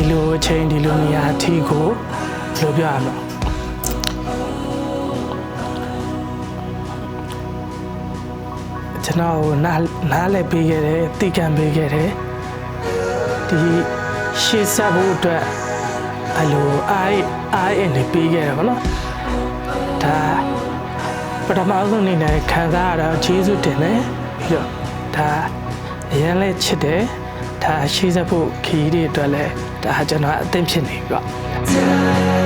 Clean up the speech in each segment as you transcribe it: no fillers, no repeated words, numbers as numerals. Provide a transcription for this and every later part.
ဒီလိုအချိန်ဒီလိုနေရာအထိကိုပြောပြရမှာကျွန်တော်နားလည်ပေးခဲ့တယ်သိခံပေးခဲ့တယ်ဒီရှေ့ဆက်ဖို့အတွက်အဲ့လိုအားအင်းနေပေးခဲ့တယ်ဗောနော်ဒါပထမဆုံးအနေနဲ့ခံစားရတော့ကျေးဇူးတင်တယ်ပြီးတော့ဒါအရင်လဲချစ်တယ်ဒါရှေ့ဆက်ဖို့ခီးတွေအတွက်လဲဒါကျွန်တော်အသင့်ဖြစ်နေပြီပေါ့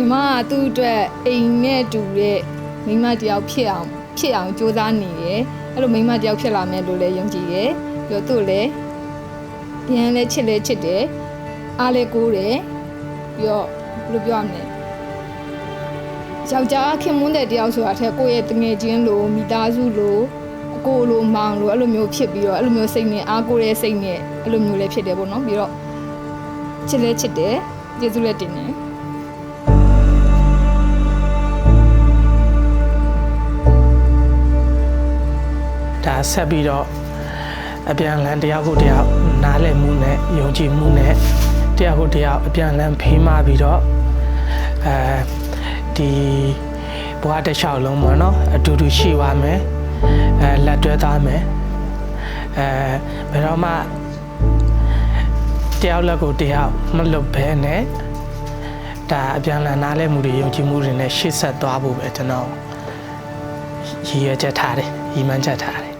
ညီမကသူ့အတွက်အိမ်နဲ့တူတဲ့မိန်းမတယောက်ဖြစ်အောင်စူးစမ်းနေတယ်အဲ့လိုမိန်းမတယောက်ဖြစ်လာမယ်လို့လည်းယုံကြည်တယ်ပြီးတော့သူ့လည်းရန်လည်းချစ်တယ်အားလည်းကိုးတယ်ပြီးတော့ဘယ်လိုပြောရမလဲယောက်ျားခင်မွန်းတဲ့တယောက်ဆိုတာထက်ကိုယ့်ရဲ့တငယ်ချင်းလိုမိသားစုလိုအကိုလိုမောင်လိုအဲ့လိုမျိုးဖြစ်ပြီးတော့အဲ့လိုမျိုးစိတ်နဲ့အားကိုးတဲ့စိတ်နဲ့အဲ့လိုမျိုးလည်းဖြစ်တယ်ပေါ့နော်ပြီးတော့ချစ်တယ်ကျေးဇူးလည်းတင်တယ်ဒါဆက်ပြီးတော့အပြန်လန်တရားကိုတရားနားလည်မှုနဲ့ယုံကြည်မှုနဲ့တရားကိုတရားအပြန်လန်ဖေးမပြီးတော့ဒီဘဝတစ်လျှောက်လုံးပေါ့နော်အတူတူရှိပါမယ်လက်တွဲသားမယ်ဘယ်တော့မှတယောက်လက်ကိုတယောက်မလွတ်ဘဲနဲ့ဒါအပြန်လန်နားလည်မှုတွေယုံကြည်မှုတွေနဲ့ရှေ့ဆက်သွားဖို့ပဲကျွန်တော်ရည်ရွယ်ချက်ထားတယ်ရည်မှန်းချက်ထားတယ်